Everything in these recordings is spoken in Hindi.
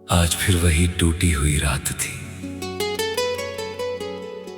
आज फिर वही टूटी हुई रात थी।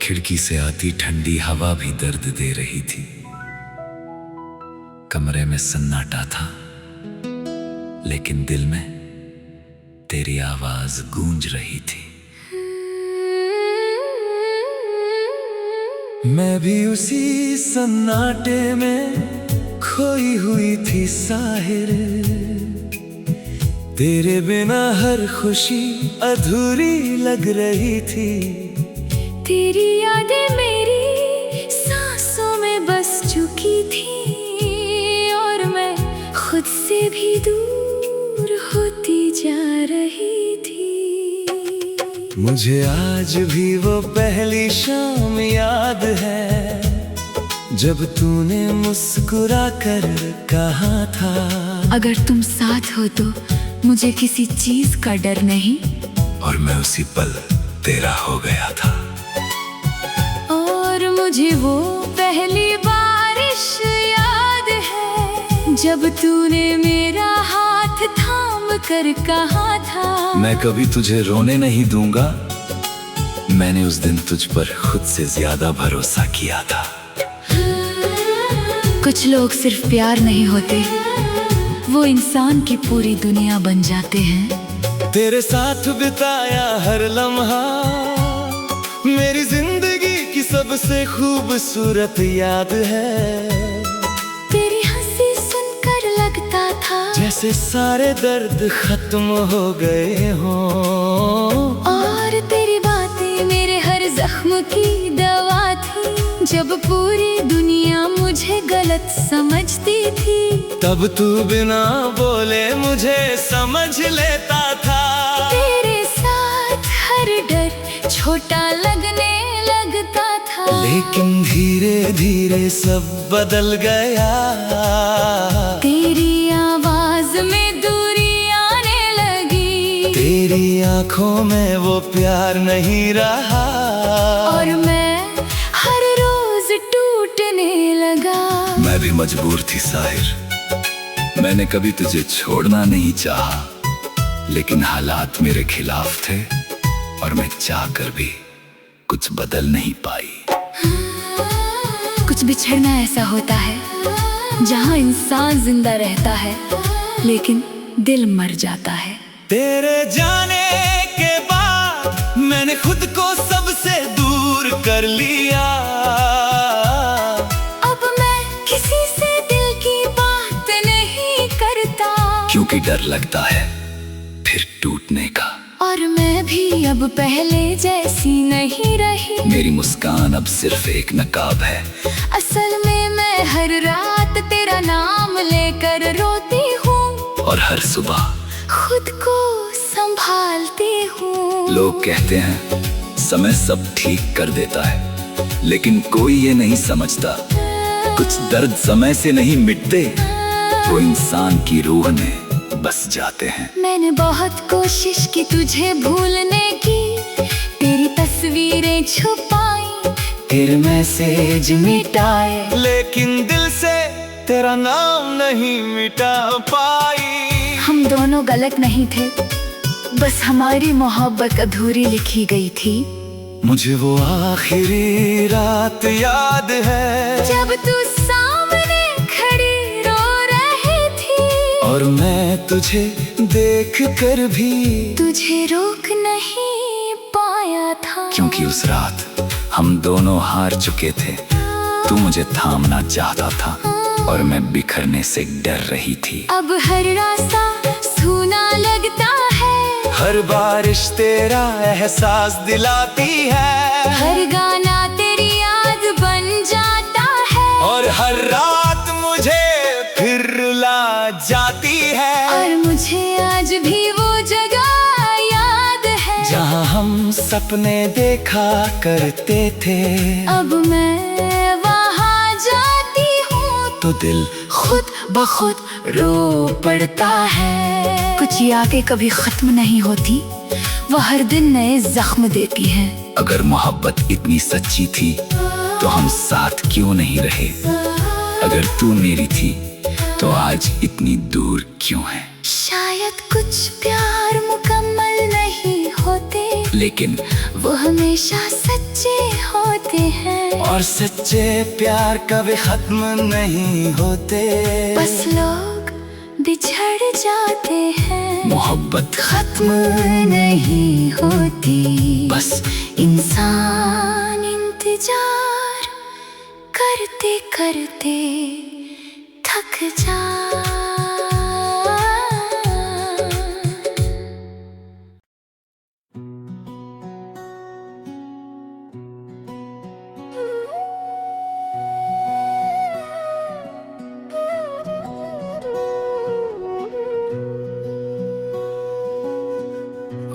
खिड़की से आती ठंडी हवा भी दर्द दे रही थी। कमरे में सन्नाटा था, लेकिन दिल में तेरी आवाज गूंज रही थी। मैं भी उसी सन्नाटे में खोई हुई थी साहिर। तेरे बिना हर खुशी अधूरी लग रही थी। तेरी यादें मेरी सांसों में बस चुकी थी और मैं खुद से भी दूर होती जा रही थी। मुझे आज भी वो पहली शाम याद है, जब तूने मुस्कुरा कर कहा था, अगर तुम साथ हो तो मुझे किसी चीज का डर नहीं। और मैं उसी पल तेरा हो गया था। और मुझे वो पहली बारिश याद है, जब तूने मेरा हाथ थाम कर कहा था, मैं कभी तुझे रोने नहीं दूंगा। मैंने उस दिन तुझ पर खुद से ज्यादा भरोसा किया था। कुछ लोग सिर्फ प्यार नहीं होते, वो इंसान की पूरी दुनिया बन जाते हैं। तेरे साथ बिताया हर लम्हा मेरी जिंदगी की सबसे खूबसूरत याद है। तेरी हंसी सुनकर लगता था जैसे सारे दर्द खत्म हो गए हों। और तेरी बातें मेरे हर जख्म की दवा थी। जब पूरी दुनिया मुझे गलत समझती थी, तब तू बिना बोले मुझे समझ लेता था। तेरे साथ हर डर छोटा लगने लगता था, लेकिन धीरे धीरे सब बदल गया। तेरी आवाज में दूरी आने लगी, तेरी आंखों में वो प्यार नहीं रहा। और मैं हर रोज टूटने लगा। मैं भी मजबूर थी साहिर। मैंने कभी तुझे छोड़ना नहीं चाहा, लेकिन हालात मेरे खिलाफ थे और मैं चाहकर भी कुछ बदल नहीं पाई। कुछ बिछड़ना ऐसा होता है जहाँ इंसान जिंदा रहता है लेकिन दिल मर जाता है। तेरे जाने के बाद मैंने खुद को सबसे दूर कर लिया। अब मैं किसी से दिल की बात नहीं करता, क्योंकि डर लगता है फिर टूटने का। और मैं भी अब पहले जैसी नहीं रही। मेरी मुस्कान अब सिर्फ एक नकाब है। असल में मैं हर रात तेरा नाम लेकर रोती हूँ, और हर सुबह खुद को संभालती हूँ। लोग कहते हैं समय सब ठीक कर देता है, लेकिन कोई ये नहीं समझता कुछ दर्द समय से नहीं मिटते, वो इंसान की रूह में बस जाते हैं। मैंने बहुत कोशिश की तुझे भूलने की, तेरी तस्वीरें छुपाई, तेरे मैसेज मिटाए, लेकिन दिल से तेरा नाम नहीं मिटा पाई। हम दोनों गलत नहीं थे, बस हमारी मोहब्बत अधूरी लिखी गई थी। मुझे वो आखिरी रात याद है, जब तू सामने खड़ी रो रही थी, और मैं तुझे देख कर भी तुझे रोक नहीं पाया था। क्योंकि उस रात हम दोनों हार चुके थे। तू मुझे थामना चाहता था और मैं बिखरने से डर रही थी। अब हर रास्ता सूना लगता है, हर बारिश तेरा एहसास दिलाती है, हर गाना तेरी याद बन जाता है, और हर रात मुझे फिर रुला जाती है। और मुझे आज भी वो जगह याद है जहाँ हम सपने देखा करते थे। अब मैं वहाँ जाती हूँ तो दिल खुद ब खुद रो पड़ता है। कुछ यादें कभी खत्म नहीं होती, वो हर दिन नए जख्म देती है। अगर मोहब्बत इतनी सच्ची थी तो हम साथ क्यों नहीं रहे? अगर तू मेरी थी तो आज इतनी दूर क्यों है? शायद कुछ प्यार मुकम्मल लेकिन वो हमेशा सच्चे होते हैं। और सच्चे प्यार कभी खत्म नहीं होते। बस लोग बिछड़ जाते हैं, मोहब्बत खत्म नहीं होती। बस इंसान इंतजार करते करते थक जा।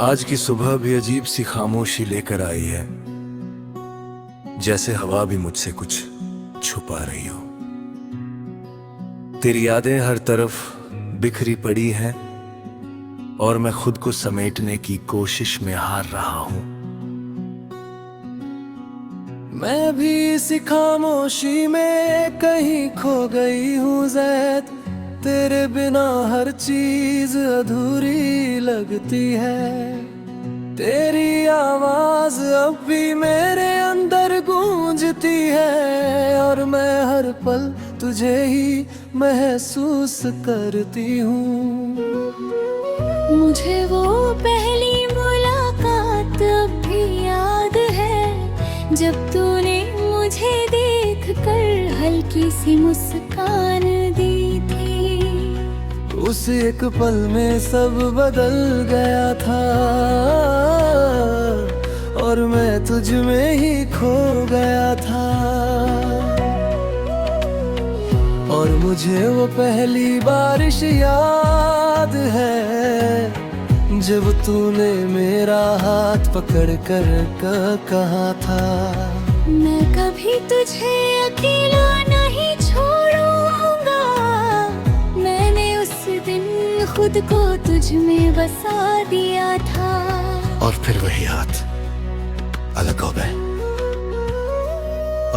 आज की सुबह भी अजीब सी खामोशी लेकर आई है, जैसे हवा भी मुझसे कुछ छुपा रही हो। तेरी यादें हर तरफ बिखरी पड़ी हैं और मैं खुद को समेटने की कोशिश में हार रहा हूं। मैं भी इसी खामोशी में कहीं खो गई हूँ ज़ैद। तेरे बिना हर चीज अधूरी लगती है। तेरी आवाज अब भी मेरे अंदर गूंजती है और मैं हर पल तुझे ही महसूस करती हूँ। मुझे वो पहली मुलाकात अब भी याद है, जब तूने मुझे देखकर हल्की सी मुस्कान दी थी। उस एक पल में सब बदल गया था और मैं तुझ में ही खो गया था। और मुझे वो पहली बारिश याद है, जब तूने मेरा हाथ पकड़ कर कहा था, मैं कभी तुझे अकेला नहीं छोड़ूंगा। मैंने उस दिन खुद को तुझ में बसा दिया था। और फिर वही हाथ अलग हो गए।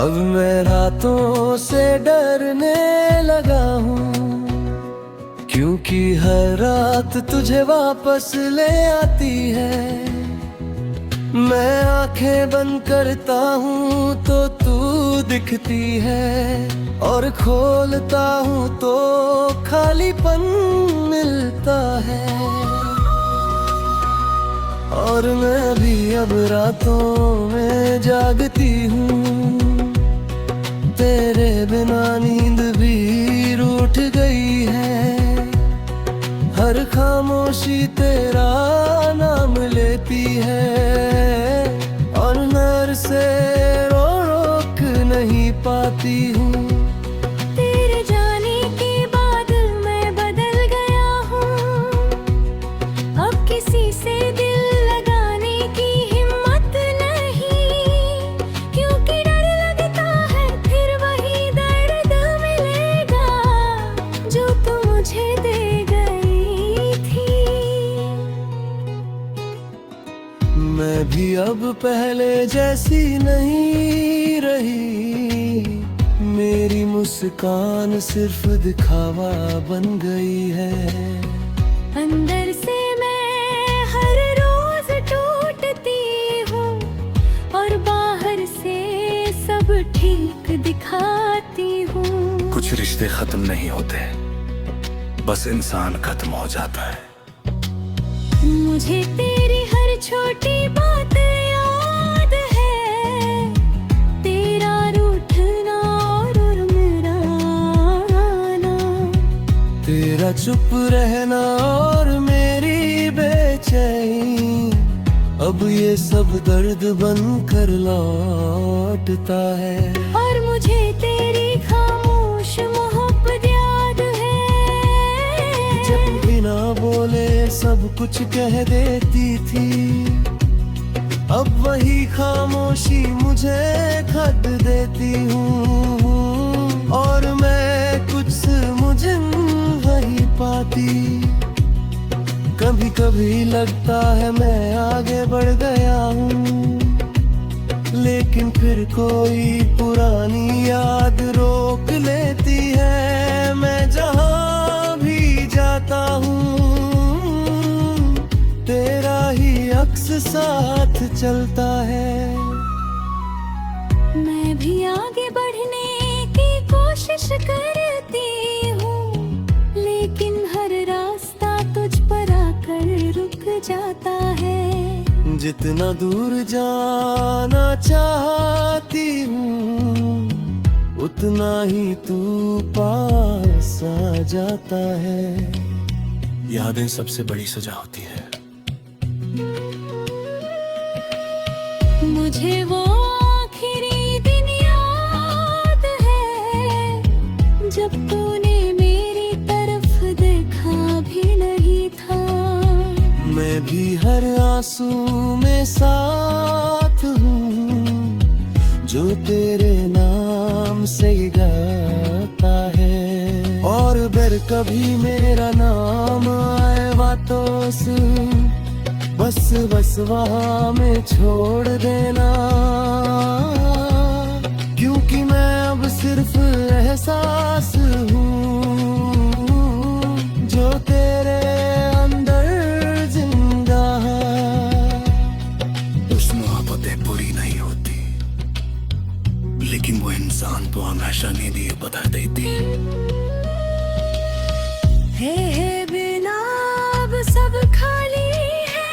अब मैं रातों से डरने लगा हूँ, क्योंकि हर रात तुझे वापस ले आती है। मैं आंखें बंद करता हूँ तो तू दिखती है, और खोलता हूँ तो खालीपन मिलता है। और मैं भी अब रातों में जागती हूँ, तेरे बिना नींद भी रूठ गई है। हर खामोशी तेरा नाम लेती है, और नर से रोक नहीं पाती हूँ। तेरे जाने के बाद मैं बदल गया हूँ, अब किसी से दिल लगाने की हिम्मत नहीं, क्योंकि डर लगता है फिर वही दर्द मिलेगा जो तू मुझे दे गई थी। मैं भी अब पहले जैसी नहीं रही, मेरी मुस्कान सिर्फ दिखावा बन गई है। अंदर से मैं हर रोज टूटती हूँ, और बाहर से सब ठीक दिखाती हूँ। कुछ रिश्ते खत्म नहीं होते, बस इंसान खत्म हो जाता है। मुझे तेरी हर छोटी बात याद है, तेरा रूठना और मेरा आना, तेरा चुप रहना और मेरी बेचैनी, अब ये सब दर्द बनकर लौटता है। और मुझे तेरी खामोश मोहब्बत याद है, जब बिना बोले सब कुछ कह देती थी, अब वही खामोशी मुझे खट देती हूँ। और मैं कुछ मुझे वही पाती। कभी कभी लगता है मैं आगे बढ़ गया हूँ, लेकिन फिर कोई पुरानी याद रोक लेती है। मैं जहाँ भी जाता हूँ तेरा ही अक्स अक्स साथ चलता है। मैं भी आगे बढ़ने की कोशिश करती हूँ, लेकिन हर रास्ता तुझ पर आकर रुक जाता है। जितना दूर जाना चाहती हूँ, उतना ही तू पास आ जाता है। यादें सबसे बड़ी सजा होती है। मुझे वो आखिरी दिन याद है, जब तूने मेरी तरफ देखा भी नहीं था। मैं भी हर आंसू में साथ हूँ, जो तेरे नाम से गाता है। और अगर कभी मेरा नाम आए बातों से, बस वहाँ में छोड़ देना, क्योंकि मैं अब सिर्फ एहसास हूँ, जो तेरे अंदर जिंदा है। कुछ मोहब्बतें बुरी नहीं होती, लेकिन वो इंसान तो हमेशा नहीं दिए बता देती। हे बिना अब सब खाली है,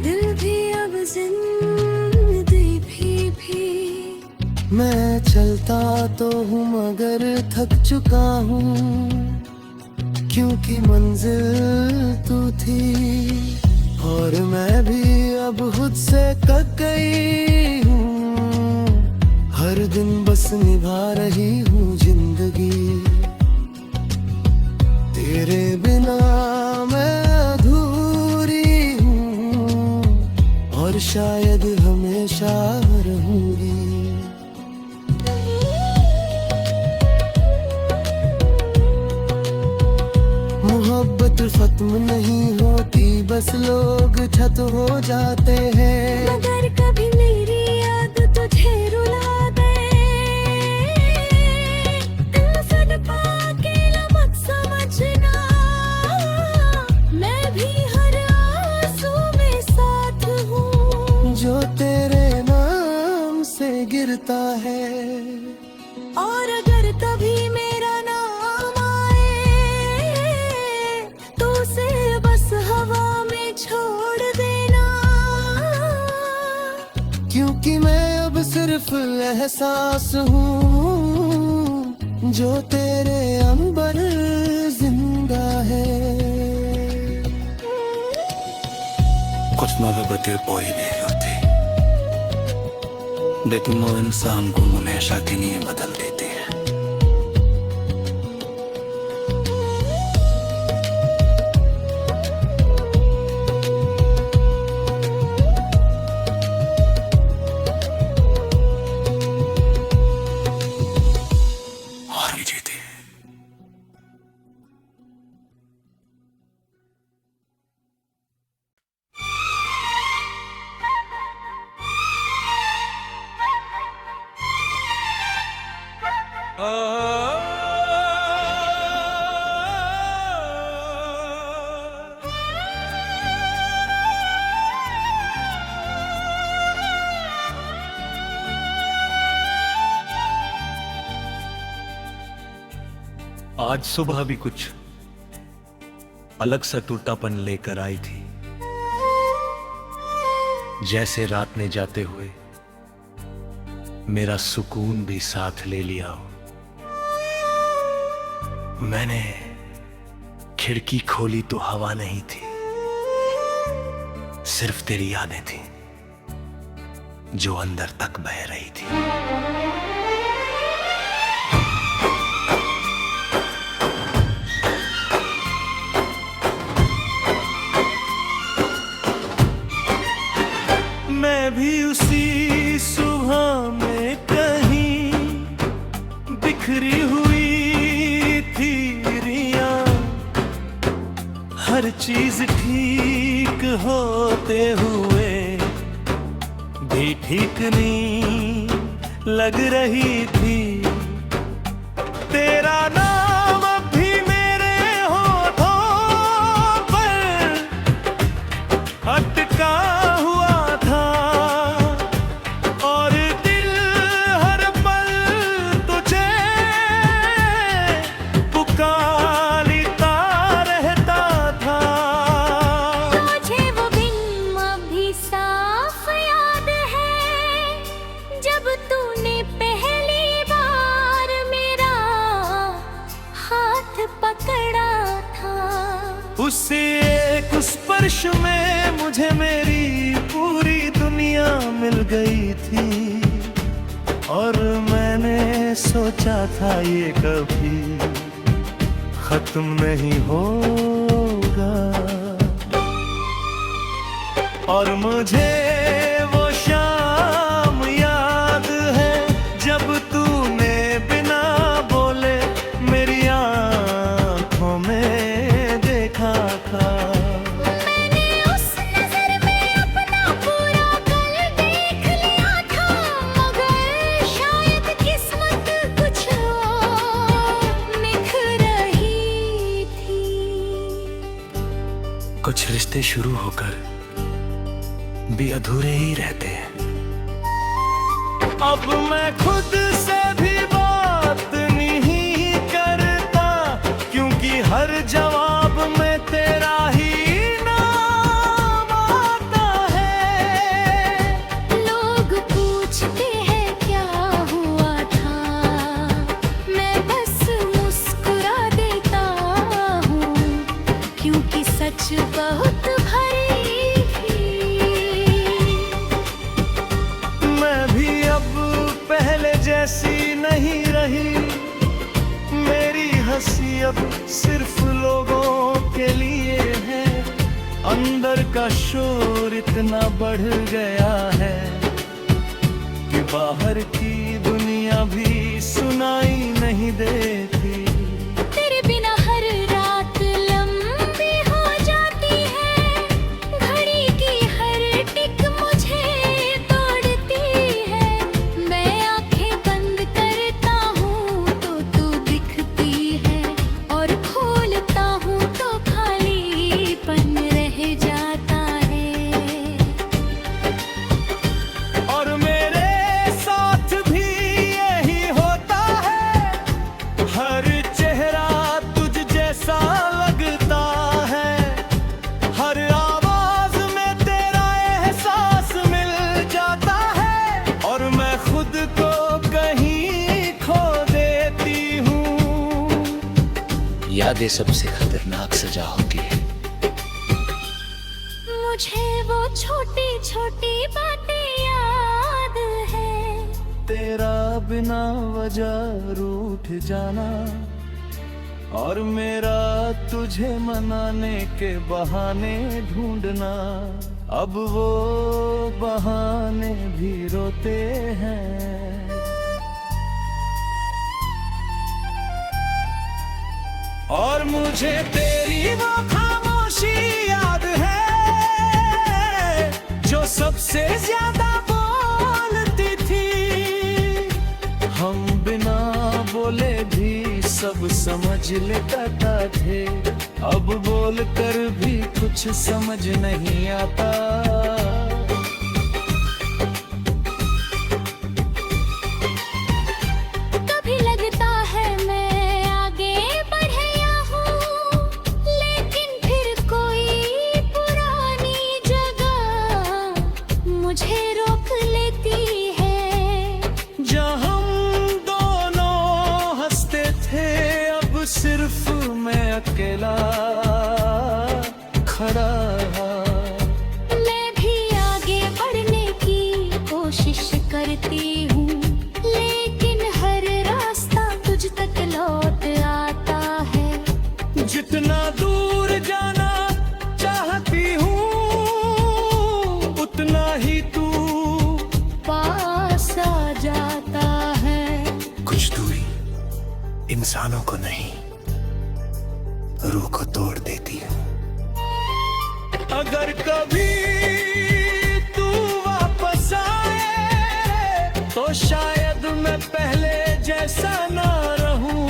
दिल भी अब जिंदगी भी। मैं चलता तो हूँ मगर थक चुका हूँ, क्योंकि मंजिल तू थी। और मैं भी अब खुद से कक गई हूँ, हर दिन बस निभा रही हूँ जिंदगी। तेरे बिना मैं अधूरी हूँ, और शायद हमेशा रहूंगी। मोहब्बत खत्म नहीं होती, बस लोग छत हो जाते हैं। मगर कभी मेरी याद तुझे रुला दे, दिल सदपा अकेला मत समझना। मैं भी हर आंसू में साथ हूँ, जो तेरे नाम से गिरता है। और अगर कभी मेरा नाम आए, तो उसे बस हवा में छोड़ देना, क्योंकि मैं अब सिर्फ एहसास हूँ, जो तेरे अंबर जिंदा है। कुछ मोहब्बतें कोई नहीं होती, लेकिन वो इंसान को हमेशा के लिए बदल देती है। और भी जीती है। आज सुबह भी कुछ अलग सा टूटापन लेकर आई थी, जैसे रात ने जाते हुए मेरा सुकून भी साथ ले लिया हो। मैंने खिड़की खोली तो हवा नहीं थी, सिर्फ तेरी यादें थी जो अंदर तक बह रही थी। मैं भी उसी सुबह में कहीं बिखरी हुई थी रियां, हर चीज ठीक होते हुए भी ठीक नहीं लग रही थी। तेरा नाम अब भी मेरे होठों पर एक स्पर्श में मुझे मेरी पूरी दुनिया मिल गई थी, और मैंने सोचा था ये कभी खत्म नहीं होगा। और मुझे वो शाम याद है जब तूने बिना बोले मेरी आंखों में देखा था। मैंने उस नजर में अपना पूरा कल देख लिया था, मगर शायद किस्मत कुछ और निखर रही थी। कुछ रिश्ते शुरू होकर भी अधूरे ही रहते हैं। अब मैं खुद से भी बात नहीं करता, क्योंकि हर जवाब में तेरा ही नाम आता है। लोग पूछते हैं क्या हुआ था, मैं बस मुस्कुरा देता हूँ, क्योंकि सच बहुत भरी थी। मैं भी अब पहले जैसी नहीं रही, मेरी हंसी अब सिर्फ लोगों के लिए है। अंदर का शोर इतना बढ़ गया है कि बाहर की दुनिया भी सुनाई नहीं देती। तेरे बिना हर रात लंबी हो जाती है, घड़ी की हर टिक मुझे तोड़ती है। मैं आंखें बंद करता हूँ तो तू दिखती है, और खोलता हूँ तो खालीपन रह जाता है। और मेरे साथ भी यही होता है, हर चेहरा तुझ जैसा लगता है, हर आवाज में तेरा एहसास मिल जाता है, और मैं खुद को कहीं खो देती हूँ। यादें सबसे खतरनाक सजा होती है। मुझे वो छोटी छोटी बातें याद है, तेरा बिना वजह रूठ जाना, और मेरा तुझे मनाने के बहाने ढूंढना। अब वो बहाने भी रोते हैं। और मुझे तेरी वो खामोशी याद है जो सबसे ज्यादा बोलती थी। हम बिना बोले भी सब समझ लेता थे, अब बोलकर भी कुछ समझ नहीं आता। कभी लगता है मैं आगे बढ़ गया हूँ, लेकिन फिर कोई पुरानी जगह मुझे रोक लेती है। जहाँ हम दोनों हंसते थे, अब सिर्फ मैं अकेला खड़ा। मैं भी आगे बढ़ने की कोशिश करती हूँ, लेकिन हर रास्ता तुझ तक लौट आता है। जितना दूर जाना चाहती हूँ, उतना ही तू पास आ जाता है। कुछ दूरी इंसानों को नहीं, रूह को तोड़ देती है। अगर कभी तू वापस आए तो शायद मैं पहले जैसा ना रहूं।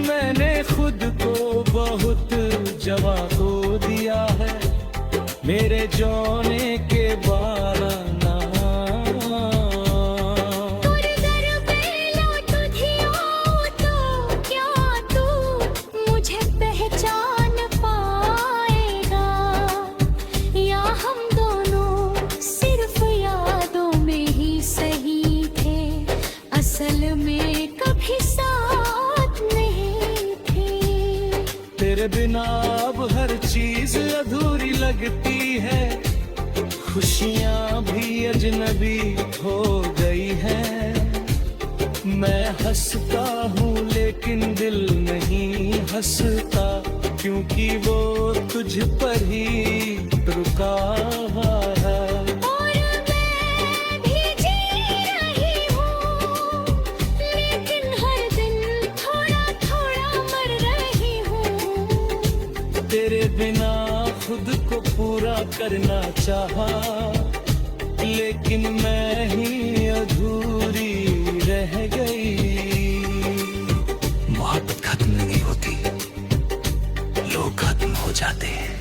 मैंने खुद को बहुत जवा को दिया है, मेरे जोने के बाराना। मुझे पहचान पाएगा, या हम दोनों सिर्फ यादों में ही सही थे, असल में कभी साथ नहीं थे। तेरे बिना अब हर चीज अधूरी लगती है, खुशियां भी अजनबी हो गई है। मैं हंसता हूँ लेकिन दिल नहीं हंसता, क्योंकि वो तुझ पर ही रुका हुआ है। और मैं भी जी रही हूँ, लेकिन हर दिन थोड़ा थोड़ा मर रही हूँ। तेरे बिना खुद को पूरा करना चाहा, लेकिन मैं ही अधूरी रह गई। मोहब्बत खत्म नहीं होती, लोग खत्म हो जाते हैं।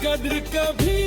कद्र कभी